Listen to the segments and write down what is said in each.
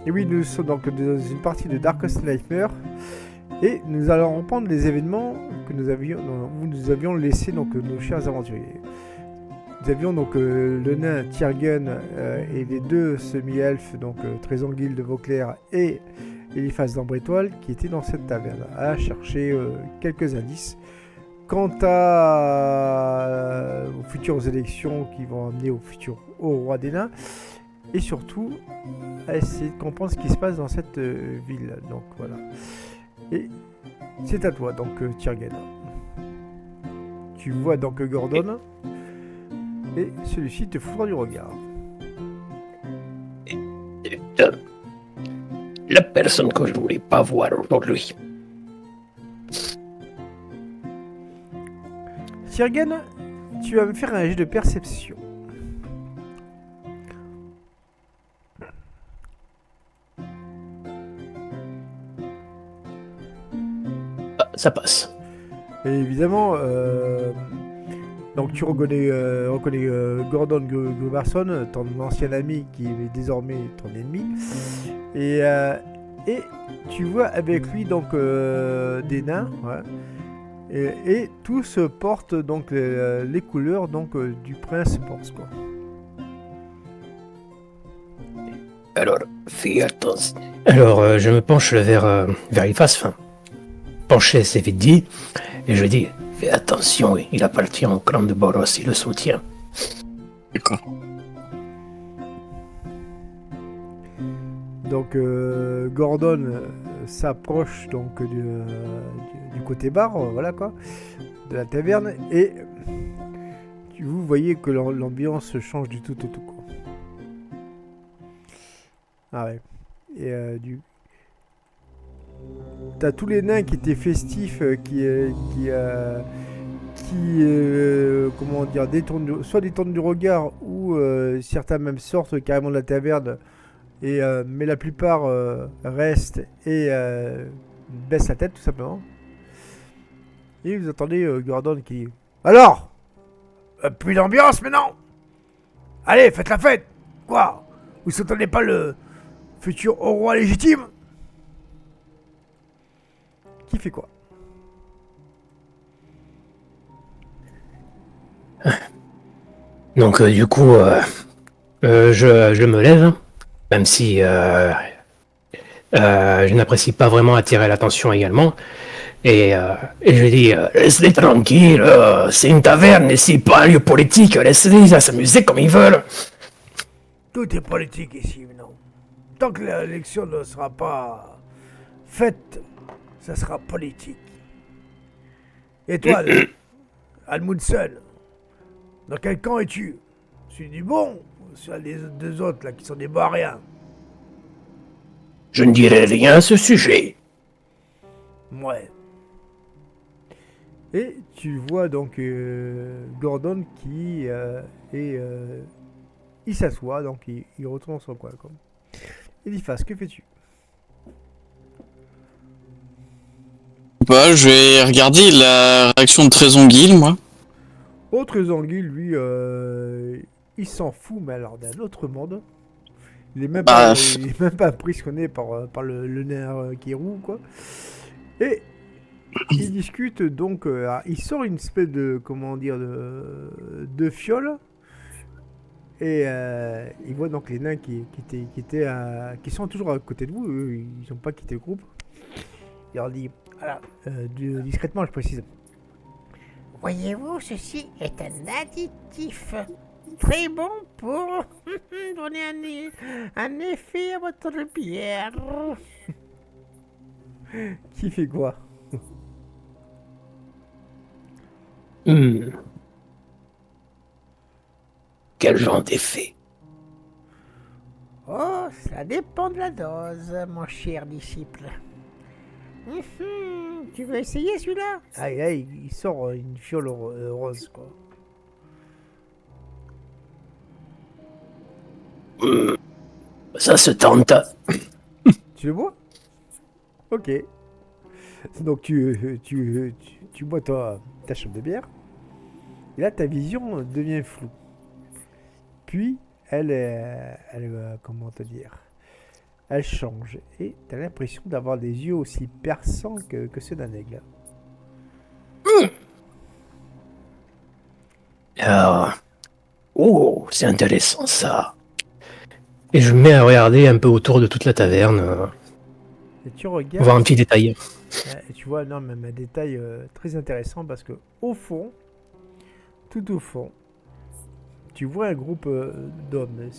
Et oui, nous sommes donc dans une partie de Darkest Nightmare. Et nous allons reprendre les événements que où nous avions laissé donc, nos chers aventuriers. Nous avions donc le nain Tiergen et les deux semi-elfes, donc Trésonguil de Vauclair et Eliphas d'Ambrétoile, qui étaient dans cette taverne à chercher quelques indices quant aux futures élections qui vont amener au roi des nains, et surtout à essayer de comprendre ce qui se passe dans cette ville. Donc voilà. Et c'est à toi, donc Tiergen. Tu vois donc Gordon, et celui-ci te foudra du regard. La personne que je voulais pas voir aujourd'hui. Tiergen, tu vas me faire un jet de perception. Ah, ça passe. Et évidemment, donc tu reconnais Gordon Gobarson, ton ancien ami qui est désormais ton ennemi. Et tu vois avec lui donc des nains, ouais. Et tous portent donc les couleurs donc du prince Porce, quoi. Alors, fais attention. Alors, je me penche vers Eliphas, pencher, c'est vite dit, et je dis, fais attention, il appartient au clan de Boros, il le soutient. D'accord. Donc Gordon s'approche donc du côté bar, voilà quoi, de la taverne, et vous voyez que l'ambiance change du tout au tout, quoi. Ah ouais. Et t'as tous les nains qui étaient festifs, comment dire, soit détournent du regard, ou certains même sortent carrément de la taverne. Mais la plupart restent et baissent la tête tout simplement. Et vous entendez Gordon qui dit: alors, plus d'ambiance maintenant. Allez, faites la fête. Quoi? Vous soutenez pas le futur haut roi légitime? Qui fait quoi? Donc, du coup, je me lève, même si je n'apprécie pas vraiment attirer l'attention également. Et je dis, laisse-les tranquilles, c'est une taverne ici, pas un lieu politique, laisse-les s'amuser comme ils veulent. Tout est politique ici, non? Tant que l'élection ne sera pas faite, ça sera politique. Et toi, Almundsen, dans quel camp es-tu? Celui du bon ou celui des deux autres là qui sont des bariens? Je ne dirai rien à ce sujet. Ouais. Et tu vois donc Gordon qui il s'assoit, donc il retourne dans son coin. Comme. Eliphas, que fais-tu? Bah, je vais regarder la réaction de Trésonguil, moi. Autre Zanguille, lui, il s'en fout, mais alors d'un autre monde. Il est même pas impressionné par le nain qui est roux, quoi. Et il discute donc, il sort une espèce de, comment dire, de fiole. Et il voit donc les nains qui sont toujours à côté de vous, eux, ils n'ont pas quitté le groupe. Il leur dit, voilà, discrètement je précise: voyez-vous, ceci est un additif très bon pour donner un effet à votre bière. Qui fait quoi? Quel genre d'effet? Oh, ça dépend de la dose, mon cher disciple. Tu veux essayer celui-là? Aïe, aïe, il sort une fiole rose, quoi. Ça se tente. Tu le bois? Ok. Donc tu bois ta chambre de bière. Et là, ta vision devient floue. Puis, comment te dire, elle change. Et t'as l'impression d'avoir des yeux aussi perçants que ceux d'un aigle. Alors, oh, c'est intéressant ça. Et je me mets à regarder un peu autour de toute la taverne, Et tu regardes. voir un petit détail. Et tu vois, non, même un détail très intéressant parce que au fond, tout au fond, tu vois un groupe d'hommes.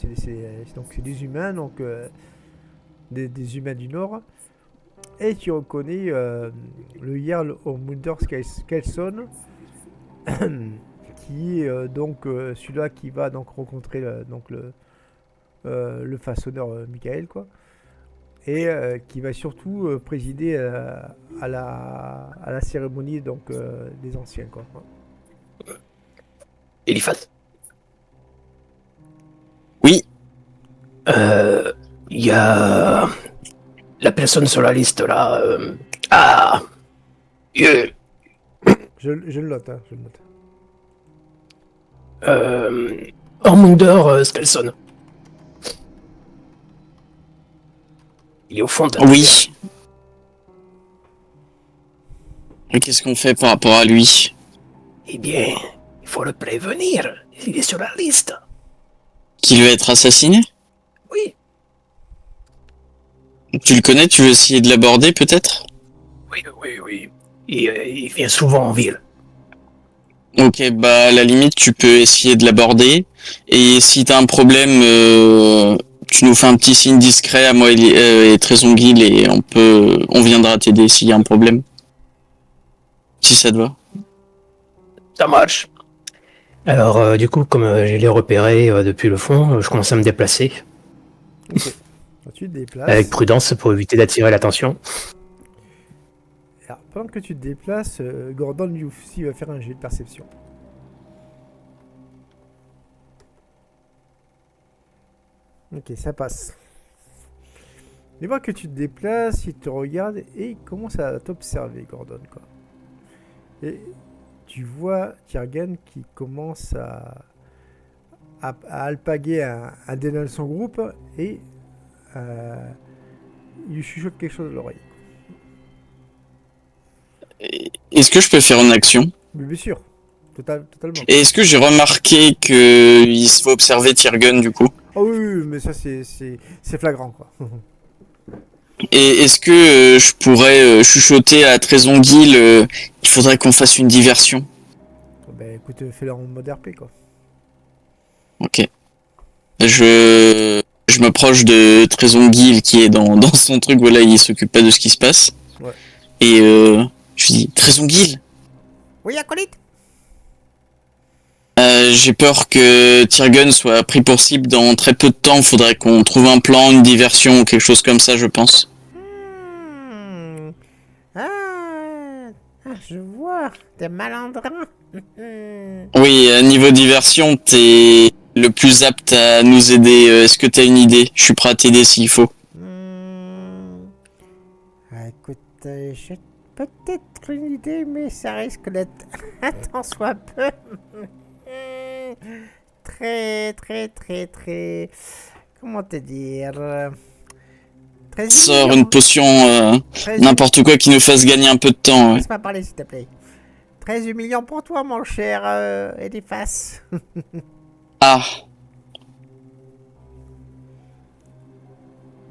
Donc c'est des humains, donc des humains du Nord. Et tu reconnais le Jarl Omundur Skelson, qui est donc celui-là qui va donc rencontrer le façonneur Michael, quoi. Et qui va surtout présider à la cérémonie donc des anciens, quoi. Eliphas, Oui, il y a la personne sur la liste là. Ah, euh, Je le note, hein, je le note. Ormunder Skelson. Il est au fond de la oui. Et qu'est-ce qu'on fait par rapport à lui? Eh bien, il faut le prévenir. Il est sur la liste. Qu'il va être assassiné? Oui, Tu le connais? Tu veux essayer de l'aborder peut-être? oui. Il vient souvent en ville. Ok, bah à la limite tu peux essayer de l'aborder. Et si t'as un problème, tu nous fais un petit signe discret à moi et Trésonguil et on viendra t'aider s'il y a un problème. Si ça te va. Ça marche. Alors, du coup, comme je l'ai repéré depuis le fond, je commence à me déplacer Ok. Donc, tu te déplaces. avec prudence pour éviter d'attirer l'attention. Alors, pendant que tu te déplaces, Gordon lui aussi va faire un jet de perception. Ok, ça passe. Il voit que tu te déplaces, il te regarde et il commence à t'observer, Gordon, quoi. Et tu vois Tiergan qui commence à alpaguer un des nains de son groupe et il lui chuchote quelque chose à l'oreille. Est-ce que je peux faire une action? Mais bien sûr, totalement. Et est-ce que j'ai remarqué qu'il se fait observer Tiergun du coup? Oh oui, mais ça c'est flagrant, quoi. Et est-ce que je pourrais chuchoter à Trésonguil il faudrait qu'on fasse une diversion? Ben écoute, fais-le en mode RP, quoi. Ok. Je m'approche de Trésonguil qui est dans son truc, voilà, il s'occupe pas de ce qui se passe. Ouais. Et je lui dis, Trésonguil, Oui, acolyte. j'ai peur que Tiergun soit pris pour cible dans très peu de temps. Faudrait qu'on trouve un plan, une diversion ou quelque chose comme ça, je pense. Je vois, t'es malandrin. Oui, niveau diversion, t'es le plus apte à nous aider. Est-ce que t'as une idée? Je suis prêt à t'aider s'il faut. Écoute, j'ai peut-être une idée, mais ça risque d'être un tant soit peu. Très. Comment te dire? Très Sors humiliant. une potion, Très n'importe quoi qui nous fasse gagner un peu de temps. Ouais. Laisse-moi parler, s'il te plaît. Très humiliant pour toi, mon cher Eliphas. Ah,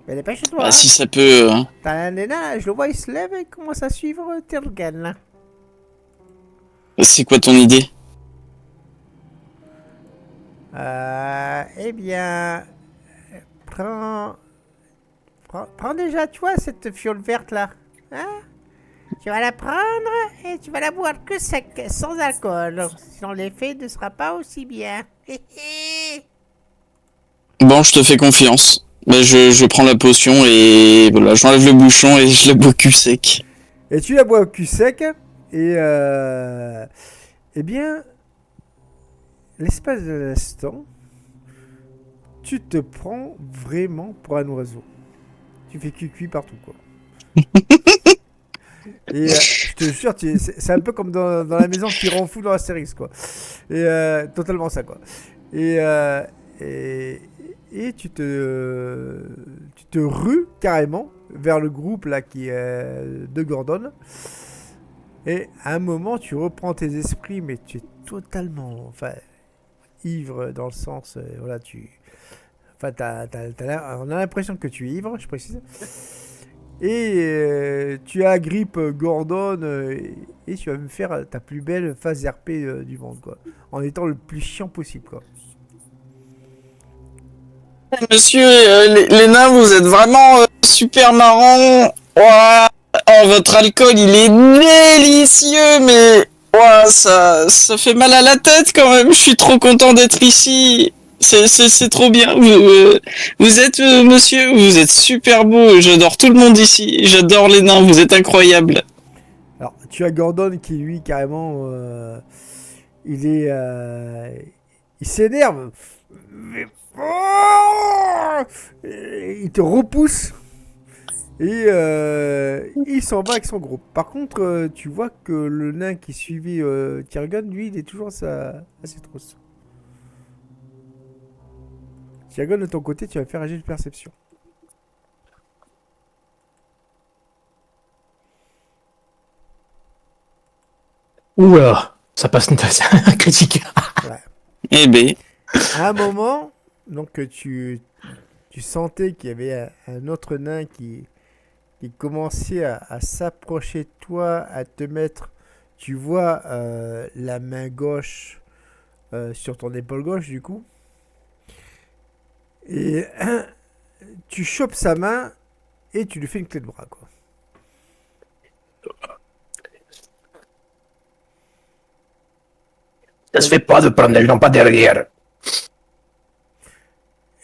Mais dépêche-toi. bah, si ça peut. T'as un des nains, je le vois, il se lève et il commence à suivre Tiergan, là. C'est quoi ton idée? Eh bien, prends déjà, tu vois, cette fiole verte là. Hein? Tu vas la prendre et tu vas la boire que sec, sans alcool. Sinon l'effet ne sera pas aussi bien. Bon, je te fais confiance. Bah, je prends la potion et voilà, j'enlève le bouchon et je la bois cul sec. Et tu la bois au cul sec et eh bien, l'espace de l'instant, tu te prends vraiment pour un oiseau. Tu fais cuit partout, quoi. Et je te jure, c'est un peu comme dans la maison qui rend fou dans Astérix, quoi. Et totalement ça, quoi. Et et tu te rues carrément vers le groupe là qui est de Gordon. Et à un moment, tu reprends tes esprits, mais tu es totalement, enfin, ivre dans le sens, voilà, enfin, on a l'impression que tu es ivre, je précise. Et tu agrippes Gordon et tu vas me faire ta plus belle phase RP du monde, quoi, en étant le plus chiant possible, quoi. Monsieur, les nains, vous êtes vraiment super marrants. Ouah. Oh, votre alcool, il est délicieux, mais ouah, ça fait mal à la tête quand même. Je suis trop content d'être ici. C'est trop bien. Vous êtes, monsieur, vous êtes super beau. J'adore tout le monde ici. J'adore les nains. Vous êtes incroyables. Alors, tu as Gordon qui, lui, carrément, il est, il s'énerve. Il te repousse et il s'en va avec son groupe. Par contre, tu vois que le nain qui suivit Tyrgon, lui, il est toujours à ses trousses. Tyrgon, de ton côté, tu vas faire un jet de perception. Oula, ça passe une tasse critique. Ouais. Eh ben, À un moment, donc tu sentais qu'il y avait un autre nain qui commençait à s'approcher de toi, à te mettre, tu vois, la main gauche sur ton épaule gauche, du coup. Et tu chopes sa main et tu lui fais une clé de bras, quoi. Ça se fait pas de prendre les gens pas derrière.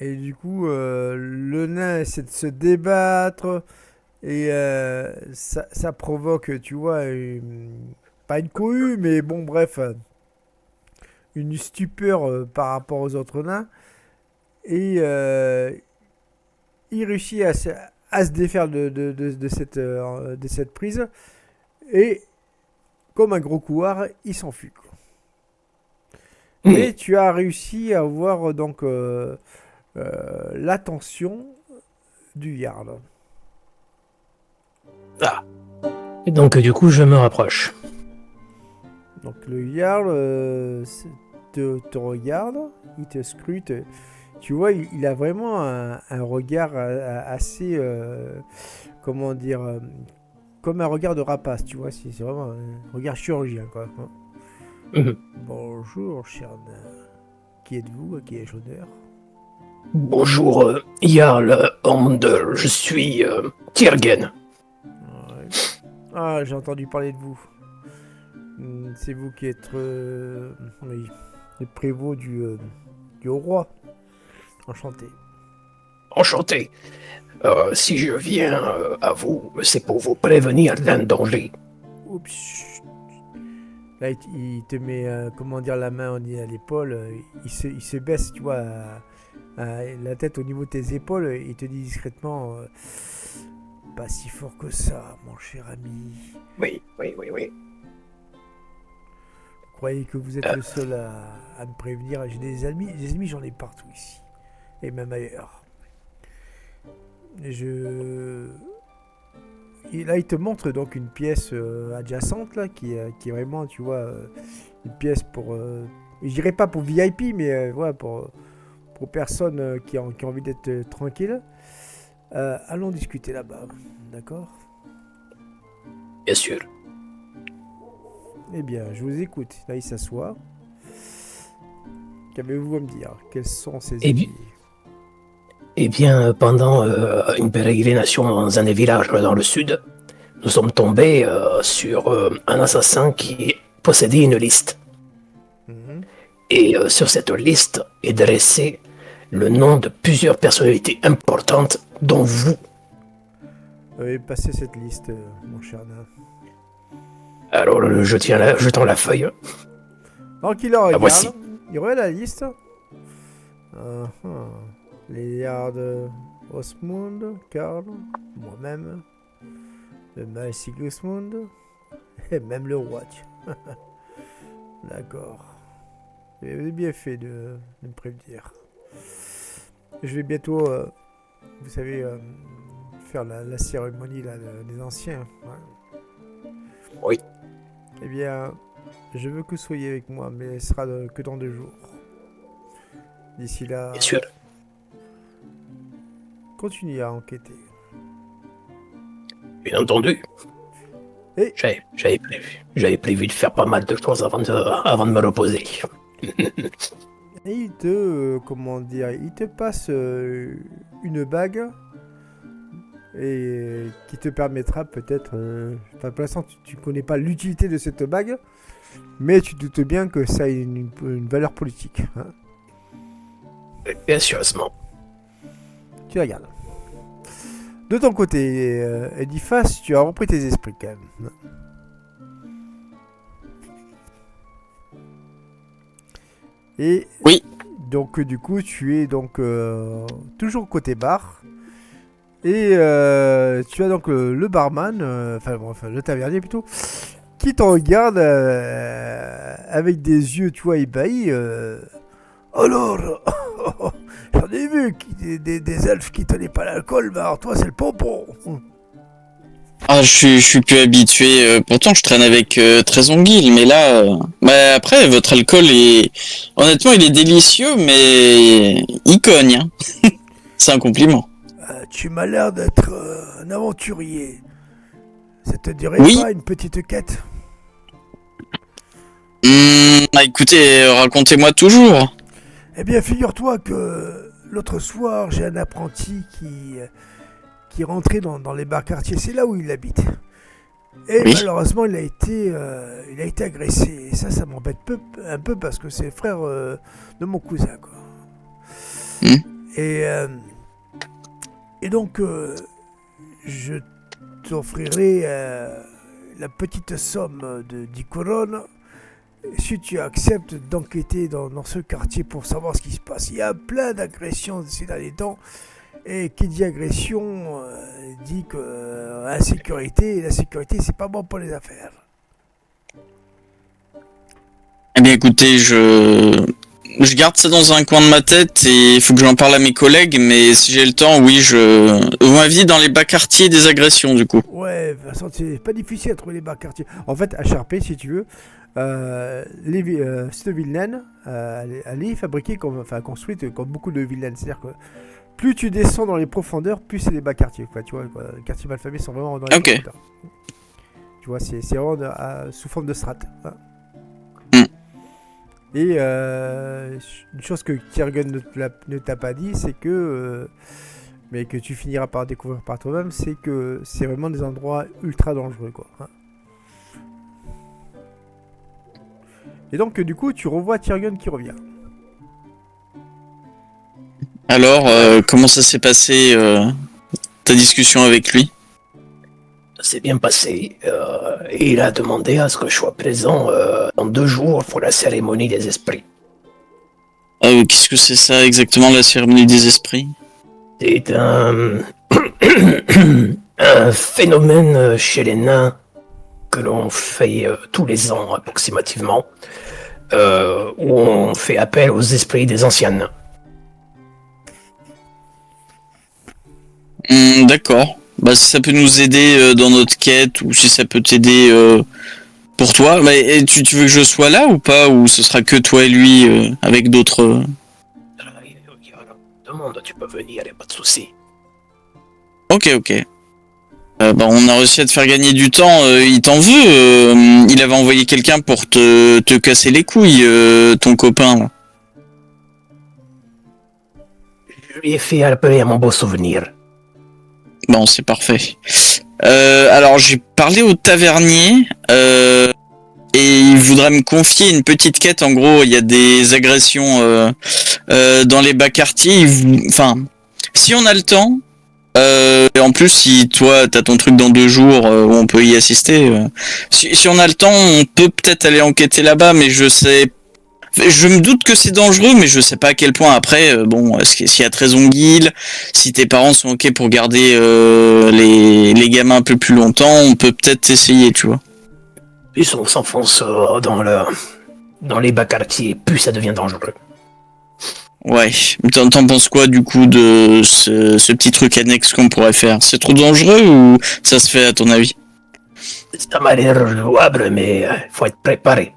Et du coup, le nain essaie de se débattre et ça provoque, tu vois, pas une cohue, mais bon, bref, une stupeur par rapport aux autres nains. Et il réussit à se défaire de cette prise. Et comme un gros couard, il s'enfuit, quoi. Mais tu as réussi à avoir donc l'attention du Jarl. Ah. Et donc, du coup, je me rapproche. Donc le Jarl te regarde, il te scrute. Tu vois, il a vraiment un regard assez, comment dire, comme un regard de rapace, tu vois. C'est vraiment un regard chirurgien, quoi. Mhm. Bonjour, cher nain. Qui êtes-vous? À qui ai-je honneur? Bonjour, Jarl Ormondel, je suis Tyrgen. Ouais. Ah, j'ai entendu parler de vous. C'est vous qui êtes oui, le prévôt du roi. Enchanté. Enchanté. Si je viens à vous, c'est pour vous prévenir d'un danger. Oups. Là, il te met, comment dire, la main à l'épaule. Il se baisse, tu vois, la tête au niveau de tes épaules. Il te dit discrètement, pas si fort que ça, mon cher ami. Oui. Vous croyez que vous êtes le seul à me prévenir? J'ai des ennemis, j'en ai partout ici. Et même ailleurs. Et là, il te montre donc une pièce adjacente là, qui est vraiment, tu vois, une pièce pour, je dirais pas pour VIP, mais voilà, pour personnes qui ont envie d'être tranquilles. Allons discuter là-bas, d'accord? Bien sûr. Eh bien, je vous écoute. Là, il s'assoit. Qu'avez-vous à me dire? Quels sont ces ennemis? Eh bien, pendant une pérégrination dans un des villages dans le sud, nous sommes tombés sur un assassin qui possédait une liste. Mhm. Et sur cette liste est dressé le nom de plusieurs personnalités importantes, dont vous. Passez cette liste, mon cher nain. Alors, je tends la feuille. Donc, il la regarde. voici. Il regarde la liste. Les Jarls Osmund, Karl, moi-même, le mal Sigismund, et même le roi. D'accord. Vous avez bien fait de me prévenir. je vais bientôt, vous savez, faire la cérémonie là, des anciens. Ouais. Oui. Eh bien, je veux que vous soyez avec moi, mais ce sera que dans 2 jours. D'ici là, Bien sûr. continuez à enquêter. Bien entendu. Et- J'avais prévu de faire pas mal de choses avant de me reposer. Et il te, comment dire, il te passe une bague et qui te permettra peut-être, enfin, pour l'instant tu connais pas l'utilité de cette bague, mais tu te doutes bien que ça a une valeur politique. Hein. Bien sérieusement. Tu la gardes. De ton côté, Eliphas, tu as repris tes esprits quand même. Et Oui. donc du coup, tu es donc toujours côté bar. Et tu as donc le barman, enfin le tavernier plutôt, qui te regarde avec des yeux, tu vois, ébahis. Alors, j'en ai vu des elfes qui tenaient pas l'alcool, mais alors toi c'est le pompon. Ah, je suis plus habitué. Pourtant, je traîne avec Trésonguil, mais là, bah après, votre alcool est, honnêtement, il est délicieux, mais il cogne. Hein. C'est un compliment. Tu m'as l'air d'être un aventurier. Ça te dirait Oui. pas une petite quête? Bah, écoutez, racontez-moi toujours. Eh bien, figure-toi que l'autre soir, j'ai un apprenti qui rentrait dans les bars quartiers. C'est là où il habite. Et Oui. malheureusement, il a été agressé. Et ça m'embête un peu parce que c'est le frère de mon cousin, quoi. Hmm. Et donc, je t'offrirai la petite somme de 10 couronnes si tu acceptes d'enquêter dans ce quartier pour savoir ce qui se passe. Il y a plein d'agressions ces derniers temps. Et qui dit agression dit que insécurité, et la sécurité, c'est pas bon pour les affaires. Eh bien, écoutez, je garde ça dans un coin de ma tête et il faut que j'en parle à mes collègues, mais si j'ai le temps, oui, vous m'avez dit dans les bas quartiers des agressions, du coup. Ouais, de toute façon, c'est pas difficile à trouver les bars quartiers. En fait, à Charpé, si tu veux, cette ville naine, elle est fabriquée construite comme beaucoup de villes naines. C'est-à-dire que plus tu descends dans les profondeurs, plus c'est les bas quartiers. Quoi, tu vois, quoi. Les quartiers malfamés sont vraiment dans les profondeurs. Tu vois, c'est vraiment sous forme de strates. Hein. Et une chose que Tiergun ne t'a pas dit, c'est que, mais que tu finiras par découvrir par toi-même, c'est que c'est vraiment des endroits ultra dangereux, quoi. Hein. Et donc, du coup, tu revois Tiergun qui revient. Alors, comment ça s'est passé ta discussion avec lui? Ça s'est bien passé. Et il a demandé à ce que je sois présent dans 2 jours pour la cérémonie des esprits. Qu'est-ce que c'est ça exactement, la cérémonie des esprits? C'est un phénomène chez les nains que l'on fait tous les ans approximativement, où on fait appel aux esprits des anciens nains. D'accord. Bah, si ça peut nous aider dans notre quête, ou si ça peut t'aider pour toi, mais tu veux que je sois là ou pas, ou ce sera que toi et lui avec d'autres... Demande, tu peux venir, y a pas de souci. Ok. Bah, on a réussi à te faire gagner du temps, il t'en veut, il avait envoyé quelqu'un pour te casser les couilles, ton copain, là. Je lui ai fait appeler à mon beau souvenir. Bon, c'est parfait. Alors, j'ai parlé au tavernier, et il voudrait me confier une petite quête. En gros, il y a des agressions dans les bas quartiers. Enfin, si on a le temps, et en plus, si toi, t'as ton truc dans 2 jours où on peut y assister, si on a le temps, on peut peut-être aller enquêter là-bas, mais je me doute que c'est dangereux, mais je sais pas à quel point. Après, bon, s'il y a Trésonguil, si tes parents sont ok pour garder les gamins un peu plus longtemps, on peut peut-être essayer, tu vois. Plus on s'enfonce dans les bas quartiers, plus ça devient dangereux. Ouais. T'en penses quoi du coup de ce petit truc annexe qu'on pourrait faire? C'est trop dangereux ou ça se fait à ton avis? Ça m'a l'air jouable, mais faut être préparé.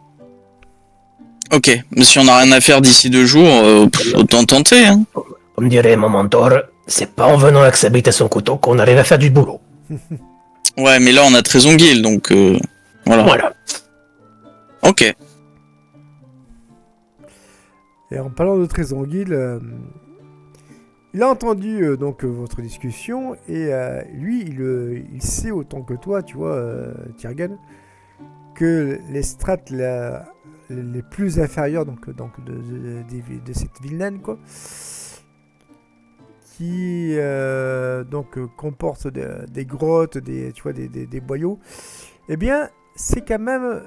Ok, mais si on n'a rien à faire d'ici 2 jours, autant tenter, hein. Comme dirait mon mentor, c'est pas en venant avec sa bite et son couteau qu'on arrive à faire du boulot. Ouais, mais là on a Trésonguil, donc voilà. Voilà. Ok. Et en parlant de Trésonguil, il a entendu donc votre discussion et lui, il sait autant que toi, tu vois, Tyrgan, que les strates les plus inférieures de cette ville naine, quoi, qui donc comportent des grottes, tu vois, des boyaux, eh bien, c'est quand même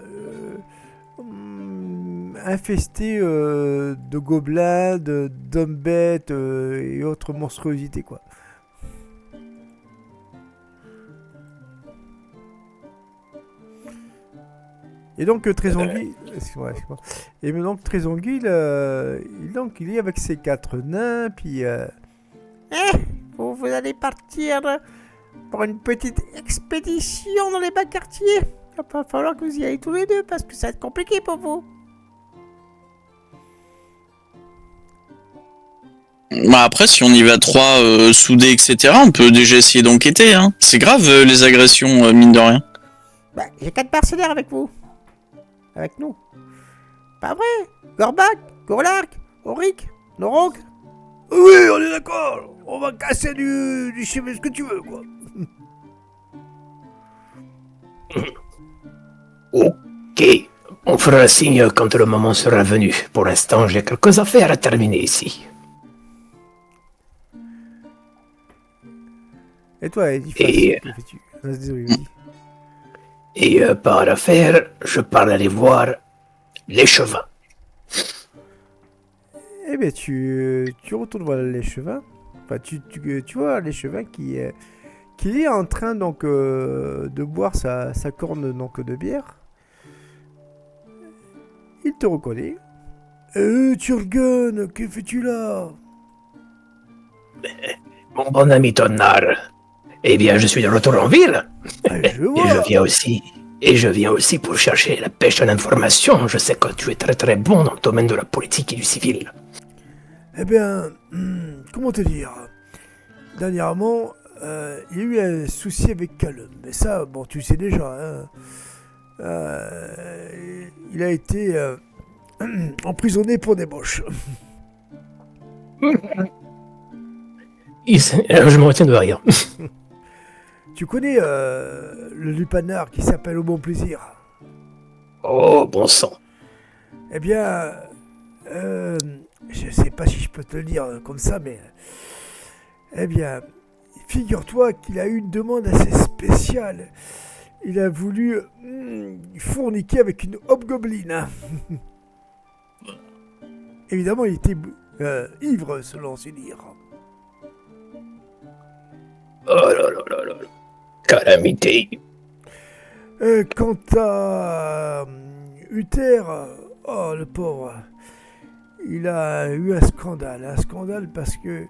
infesté de gobelins, d'hommes bêtes et autres monstruosités, quoi. Et donc Trésonguil, excuse-moi. Et donc Trésonguil, il est avec ses 4 nains, puis vous allez partir pour une petite expédition dans les bas quartiers. Il va falloir que vous y allez tous les deux parce que ça va être compliqué pour vous. Bah après, si on y va 3 soudés, etc., on peut déjà essayer d'enquêter, hein. C'est grave les agressions, mine de rien. Bah, j'ai 4 mercenaires avec vous. Avec nous. Pas vrai? Gorbak, Gorlark, Auric, Norok. Oui, on est d'accord. On va casser du chemin, ce que tu veux, quoi. Ok. On fera signe quand le moment sera venu. Pour l'instant, j'ai quelques affaires à terminer ici. Et toi, Eddie, Et- que fais-tu? Désolé, vas-y. Et par affaire, je pars aller voir l'échevin. Eh bien, tu retournes voir l'échevin. Enfin, tu vois l'échevin qui est en train donc de boire sa corne donc de bière. Il te reconnaît. Turgun, que fais-tu là? Mon bon ami Tonnard. Eh bien, je suis de retour en ville. Je Et vois. je viens aussi pour chercher la pêche à l'information. Je sais que tu es très très bon dans le domaine de la politique et du civil. Eh bien, comment te dire? Dernièrement, il y a eu un souci avec Callum. Mais ça, bon, tu le sais déjà. Hein. Il a été emprisonné pour débauche. Je me retiens de rire. Tu connais le lupanard qui s'appelle Au Bon Plaisir? Oh, bon sang. Eh bien, je sais pas si je peux te le dire comme ça, mais... Eh bien, figure-toi qu'il a eu une demande assez spéciale. Il a voulu fourniquer avec une hobgoblin. Hein. Évidemment, il était ivre, selon ses dires. Oh là là là là. Calamité. Quant à Uther, oh le pauvre, il a eu un scandale parce que,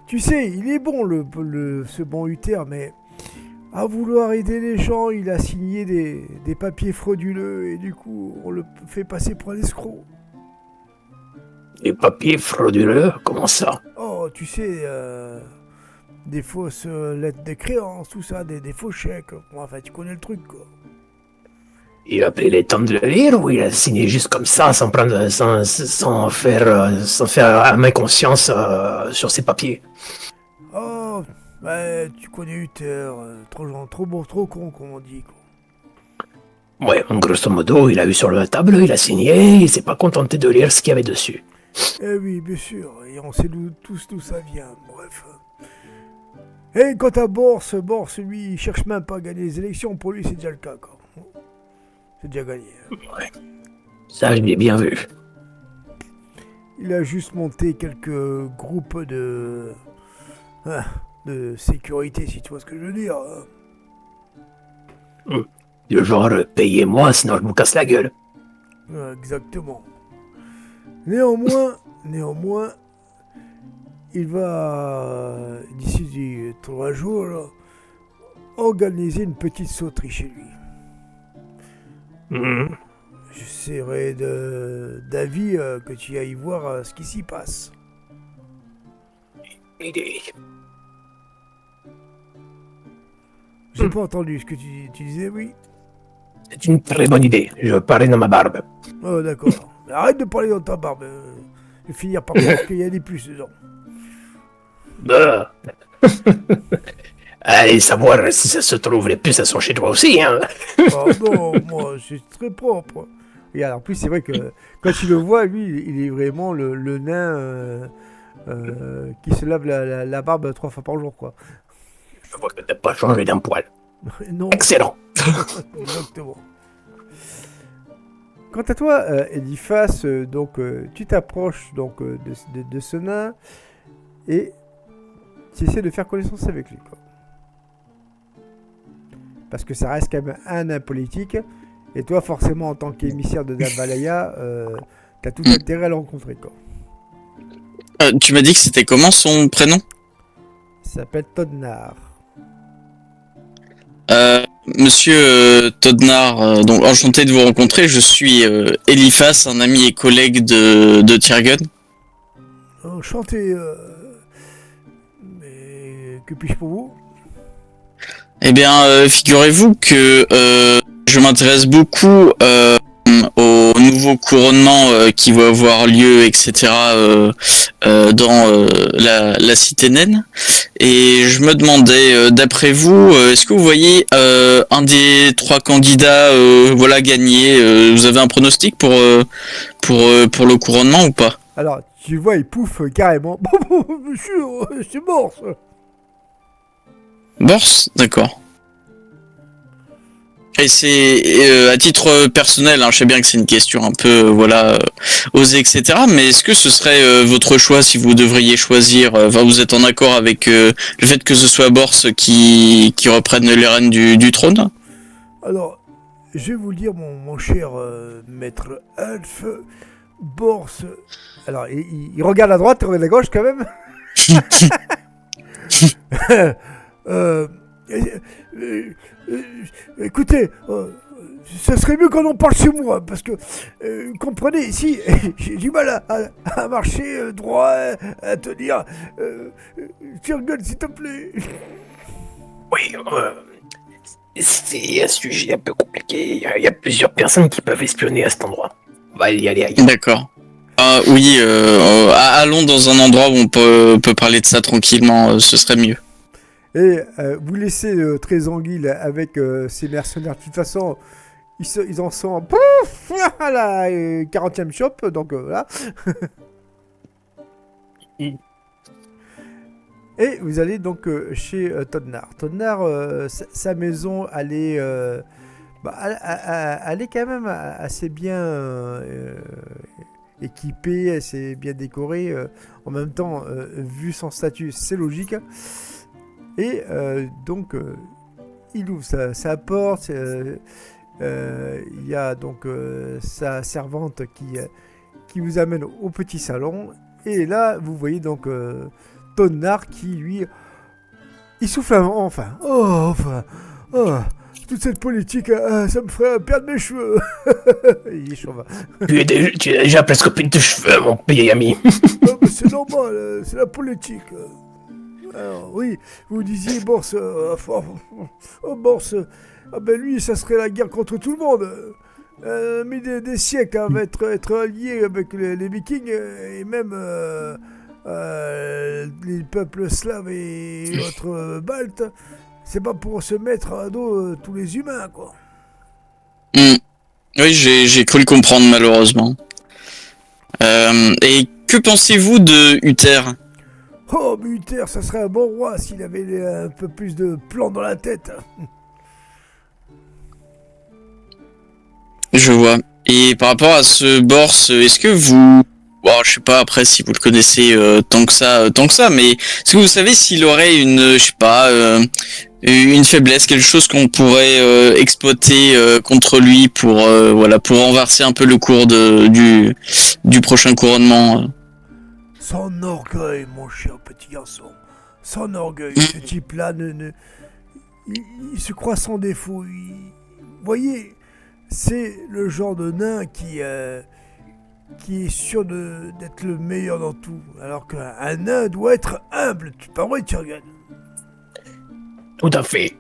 tu sais, il est bon ce bon Uther, mais à vouloir aider les gens, il a signé des papiers frauduleux et du coup, on le fait passer pour un escroc. Les papiers frauduleux, comment ça? Oh, tu sais, des fausses lettres de créance, tout ça, des faux chèques. Bon, enfin, tu connais le truc, quoi. Il a pris le temps de le lire ou il a signé juste comme ça, sans faire à ma conscience sur ses papiers? Oh, bah, tu connais Uther, trop bon, trop con, comme on dit, quoi. Ouais, grosso modo, il a eu sur la table, il a signé, il s'est pas contenté de lire ce qu'il y avait dessus. Eh oui, bien sûr, et on sait tous d'où ça vient, bref. Et quant à Bourse, lui, il cherche même pas à gagner les élections, pour lui, c'est déjà le cas, quoi. C'est déjà gagné. Ouais. Ça, je l'ai bien vu. Il a juste monté quelques groupes de sécurité, si tu vois ce que je veux dire. Du genre, payez-moi, sinon je vous casse la gueule. Exactement. Néanmoins, il va, d'ici 3 jours, là, organiser une petite sauterie chez lui. Mhm. Je serais d'avis que tu ailles voir ce qui s'y passe. Idée. J'ai pas entendu ce que tu disais, oui. C'est une très bonne idée. Je parlais dans ma barbe. Oh, d'accord. Arrête de parler dans ta barbe. Je vais finir par croire qu'il y a des puces dedans. Bah. Allez savoir si ça se trouve, les puces, elles sont chez toi aussi, hein. Oh non, moi, c'est très propre. Regarde, en plus, c'est vrai que quand tu le vois, lui, il est vraiment le nain qui se lave la barbe 3 fois par jour, quoi. Je vois que t'as pas changé d'un poil. Non, Excellent. exactement. Quant à toi, Eliphas, donc tu t'approches donc de ce nain et tu essaies de faire connaissance avec lui, quoi. Parce que ça reste quand même un nain politique et toi, forcément, en tant qu'émissaire de Davalaya, t'as tout intérêt à le rencontrer, quoi. Tu m'as dit que c'était comment son prénom? Il s'appelle Todnar. Monsieur Todnar, donc enchanté de vous rencontrer. Je suis Eliphas, un ami et collègue de Tiergun. Enchanté. Mais que puis-je pour vous? Eh bien, figurez-vous que je m'intéresse beaucoup au nouveau couronnement qui va avoir lieu, etc. Dans la cité naine. Et je me demandais, d'après vous, est-ce que vous voyez un des 3 candidats voilà, gagner vous avez un pronostic pour le couronnement ou pas? Alors, tu vois, il pouffe carrément. Bon, monsieur, c'est mort, ça. Bors, d'accord. Et c'est à titre personnel, hein, je sais bien que c'est une question un peu voilà osée, etc. Mais est-ce que ce serait votre choix si vous devriez choisir? Enfin, vous êtes en accord avec le fait que ce soit Bors qui reprenne les rênes du trône? Alors, je vais vous le dire, mon cher maître Elf, Bors. Alors, il regarde à droite, il regarde à gauche quand même. Écoutez, ça serait mieux qu'on en parle chez moi, parce que, comprenez, ici, j'ai du mal à marcher droit, à tenir. Tiergun, s'il te plaît. Oui, c'est un sujet un peu compliqué. Il y a plusieurs personnes qui peuvent espionner à cet endroit. On va y aller ailleurs. D'accord. Oui, allons dans un endroit où on peut parler de ça tranquillement, ce serait mieux. Et vous laissez très anguille avec ces mercenaires. De toute façon, ils en sont pouf, à la 40e shop, donc voilà. Et vous allez donc chez Todnar. Todnar, sa maison, elle est quand même assez bien équipée, assez bien décorée. En même temps, vu son statut, c'est logique. Et donc, il ouvre sa porte. Il y a donc sa servante qui vous amène au petit salon. Et là, vous voyez donc Todnar qui, lui, il souffle enfin. Oh, enfin. Oh, toute cette politique, ça me ferait perdre mes cheveux. Il est chauve. Tu as déjà presque plus de cheveux, mon vieil ami. C'est normal, c'est la politique. Alors, oui, vous disiez Bors, Bors, ben lui, ça serait la guerre contre tout le monde. Mais des siècles à être allié avec les Vikings et même les peuples slaves et autres baltes. C'est pas pour se mettre à dos tous les humains, quoi. Oui, j'ai cru le comprendre malheureusement. Et que pensez-vous de Uther? Oh, mais Uther, ça serait un bon roi s'il avait un peu plus de plans dans la tête. Je vois. Et par rapport à ce Bors, est-ce que vous... Bon, je sais pas après si vous le connaissez tant que ça, mais est-ce que vous savez s'il aurait une, je sais pas, une faiblesse, quelque chose qu'on pourrait exploiter contre lui pour pour renverser un peu le cours du prochain couronnement? Sans orgueil, mon cher petit garçon. Sans orgueil. Ce type-là, il se croit sans défaut. Vous voyez, c'est le genre de nain qui est sûr d'être le meilleur dans tout. Alors qu'un nain doit être humble. Tu pas vrai, Tyrgan? Tout à fait.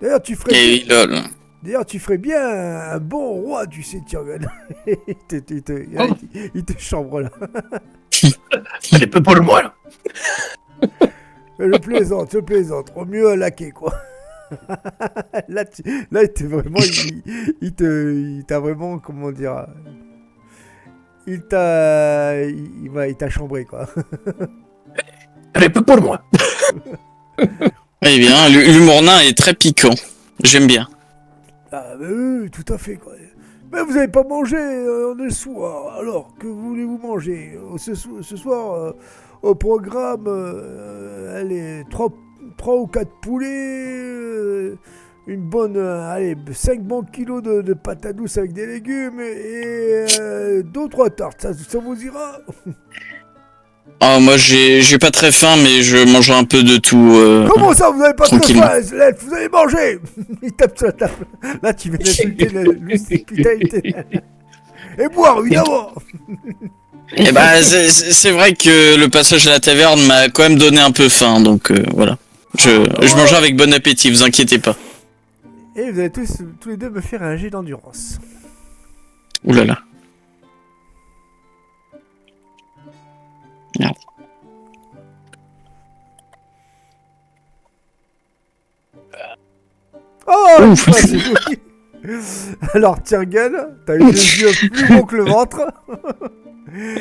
D'ailleurs, tu ferais... Et lol. D'ailleurs, tu ferais bien un bon roi, tu sais, Tyrgan. il te chambre là. C'est peu pour moi. Je plaisante. Au mieux à laquer, quoi. Là, il t'est vraiment... Il t'a vraiment, comment dire... Il t'a chambré, quoi. C'est peu pour moi. Eh bien, l'humour nain est très piquant. J'aime bien. Ah, mais oui, tout à fait, quoi. Mais vous avez pas mangé, on est le soir. Alors, que voulez-vous manger ce soir, au programme, allez, 3 ou 4 poulets, une bonne, 5 bons kilos de pâte à douce avec des légumes et 2 ou 3 tartes. Ça vous ira? Ah, moi, j'ai pas très faim, mais je mangerai un peu de tout. Comment ça, vous avez pas très tranquillement. faim, l'elfe? Vous avez mangé? Il tape sur la table. Là, tu viens d'insulter l'hospitalité. Et boire, évidemment. Eh ben, c'est vrai que le passage à la taverne m'a quand même donné un peu faim, donc voilà. Je mangerai avec bon appétit, vous inquiétez pas. Et vous allez tous les deux me faire un jet d'endurance. Ouh là là. Merde. Oh, Ouf. c'est joli. Alors, Tyrgan, t'as eu les yeux plus gros que le ventre.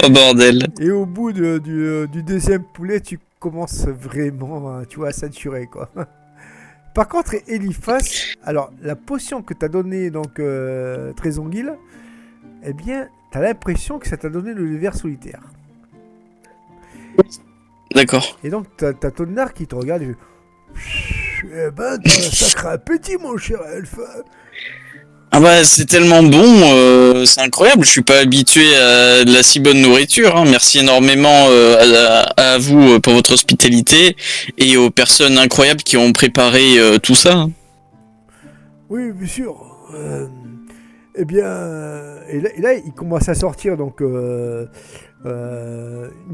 Oh bordel. Et au bout du deuxième poulet, tu commences vraiment, tu vois, à saturer, quoi. Par contre, Eliphas, alors, la potion que t'as donnée, donc, Trésonguil, eh bien, t'as l'impression que ça t'a donné le ver solitaire. D'accord. Et donc, t'as ton arc qui te regarde et eh ben, t'as un sacré appétit, mon cher elfe. Ah bah c'est tellement bon, c'est incroyable. Je suis pas habitué à de la si bonne nourriture. Hein. Merci énormément à vous pour votre hospitalité et aux personnes incroyables qui ont préparé tout ça. Hein. Oui, bien sûr. Eh bien, et là, il commence à sortir donc une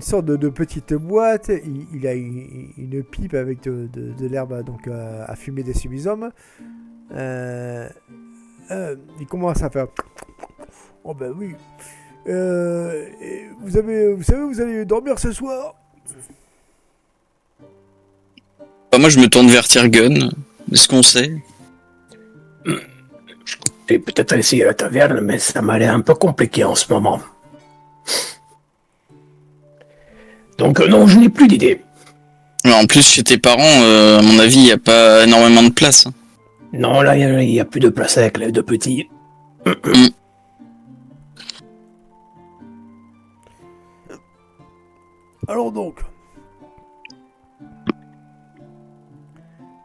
sorte de petite boîte. Il a une pipe avec de l'herbe donc à fumer des subisommes. Il commence à faire. Oh ben oui. Et vous savez, vous allez dormir ce soir? Bah, moi je me tourne vers Tyrgun. Est-ce qu'on sait? J'ai peut-être essayé la taverne, mais ça m'a l'air un peu compliqué en ce moment. Donc non, je n'ai plus d'idée. En plus chez tes parents, à mon avis, il n'y a pas énormément de place. Hein. Non, là, il n'y a plus de place avec les deux petits. Alors donc.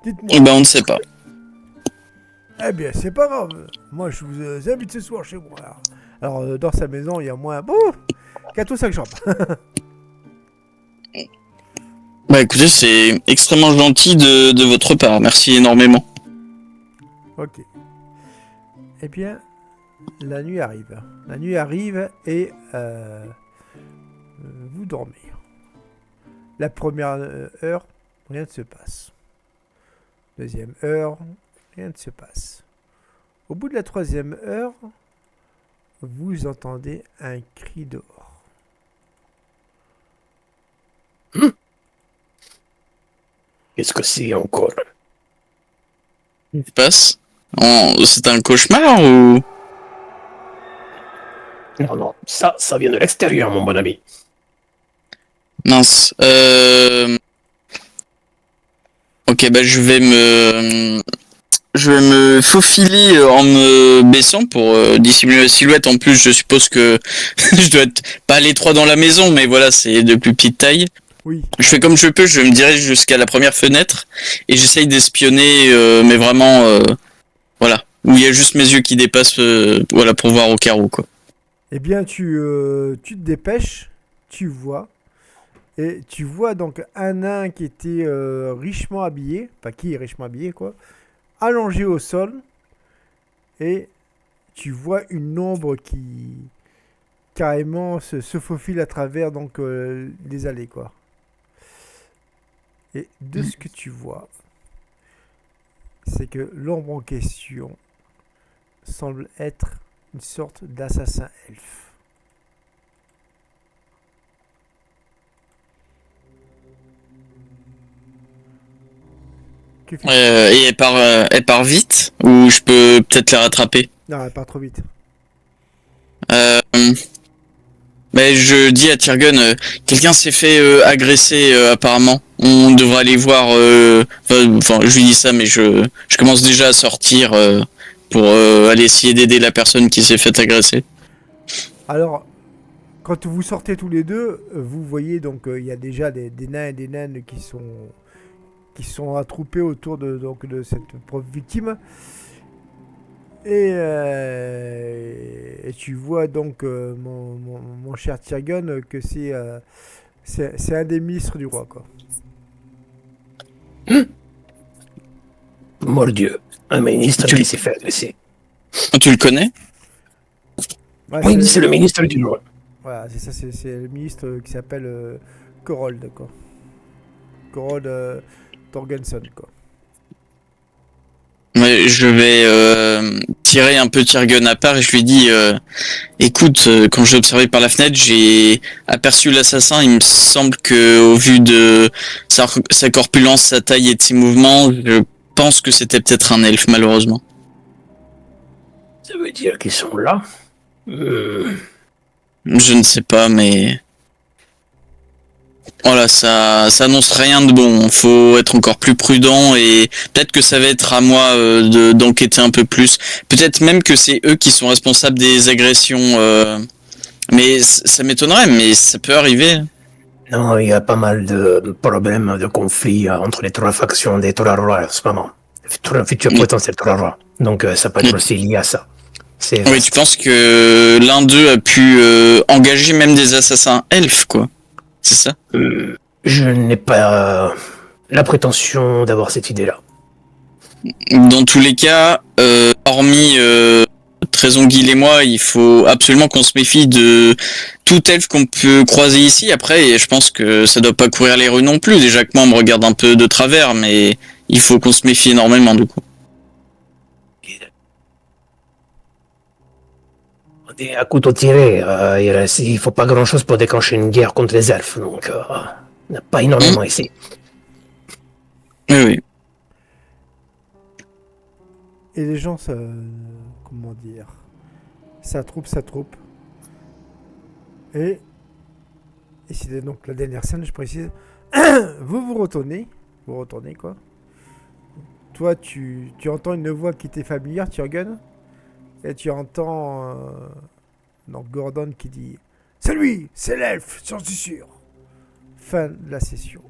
Dites-moi. Eh ben on ne sait pas. Eh bien, c'est pas grave. Moi, je vous invite ce soir chez moi. Alors, dans sa maison, il y a moins... Bon, 4 ou 5 chambres. Bah écoutez, c'est extrêmement gentil de votre part. Merci énormément. Ok. Eh bien, la nuit arrive. La nuit arrive et vous dormez. La première heure, rien ne se passe. Deuxième heure, rien ne se passe. Au bout de la troisième heure, vous entendez un cri dehors. Qu'est-ce que c'est encore? Qu'est-ce qui se passe? C'est un cauchemar ou... Non, non, ça vient de l'extérieur, mon bon ami. Mince. Ok, bah je vais me faufiler en me baissant pour dissimuler la silhouette. En plus, je suppose que je dois être pas l'étroit dans la maison, mais voilà, c'est de plus petite taille. Oui. Je fais comme je peux, je me dirige jusqu'à la première fenêtre et j'essaye d'espionner, mais vraiment, voilà, où il y a juste mes yeux qui dépassent, voilà, pour voir au carreau, quoi. Eh bien, tu te dépêches, tu vois, Et tu vois donc un nain qui était richement habillé, enfin qui est richement habillé quoi, allongé au sol, et tu vois une ombre qui carrément se faufile à travers donc les allées quoi. Et de ce que tu vois, c'est que l'ombre en question semble être une sorte d'assassin elfe. Que fais-tu? Et elle part vite ou je peux peut-être la rattraper. Non, elle part trop vite. Euh, mais je dis à Tyrgun, quelqu'un s'est fait agresser apparemment. On devrait aller voir. Enfin, je lui dis ça, mais je commence déjà à sortir pour aller essayer d'aider la personne qui s'est fait agresser. Alors, quand vous sortez tous les deux, vous voyez donc il y a déjà des nains et des naines qui sont attroupés autour donc, de cette pauvre victime. Et tu vois donc, mon cher Tyrgun, que c'est un des ministres du roi, quoi. Mordieu, un ministre Tu, qui s'est fait agresser. tu le connais? Ouais, Oui, c'est le ministre du roi. Voilà, c'est ça, c'est le ministre qui s'appelle Korold, quoi. Korold Torgenson, quoi. Ouais, je vais tirer un peu Tyrgun à part et je lui dis écoute, quand j'ai observé par la fenêtre, j'ai aperçu l'assassin. Il me semble que au vu de sa corpulence, sa taille et de ses mouvements, je pense que c'était peut-être un elfe, malheureusement. Ça veut dire qu'ils sont là. Je ne sais pas, mais voilà, ça annonce rien de bon. Faut être encore plus prudent et peut-être que ça va être à moi d'enquêter un peu plus. Peut-être même que c'est eux qui sont responsables des agressions. Mais ça m'étonnerait, mais ça peut arriver. Non, il y a pas mal de problèmes, de conflits entre les trois factions des Torarois en ce moment. Le futur potentiel Torarois. Donc ça peut être aussi lié à ça. C'est Oui, tu penses que l'un d'eux a pu engager même des assassins elfes, quoi. C'est ça? Je n'ai pas la prétention d'avoir cette idée-là. Dans tous les cas, hormis Trésonguil et moi, il faut absolument qu'on se méfie de tout elfe qu'on peut croiser ici. Après, je pense que ça doit pas courir les rues non plus. Déjà que moi, on me regarde un peu de travers, mais il faut qu'on se méfie énormément du coup. On est à couteau tiré. Il faut pas grand-chose pour déclencher une guerre contre les elfes. Donc, il n'y en a pas énormément ici. Oui, oui. Et les gens, comment dire, ça troupe. Et c'est donc la dernière scène, je précise. Vous retournez quoi. Toi, tu entends une voix qui t'est familière, Tyrgun, et tu entends donc Gordon qui dit: c'est lui, c'est l'elfe, j'en suis sûr. Fin de la session.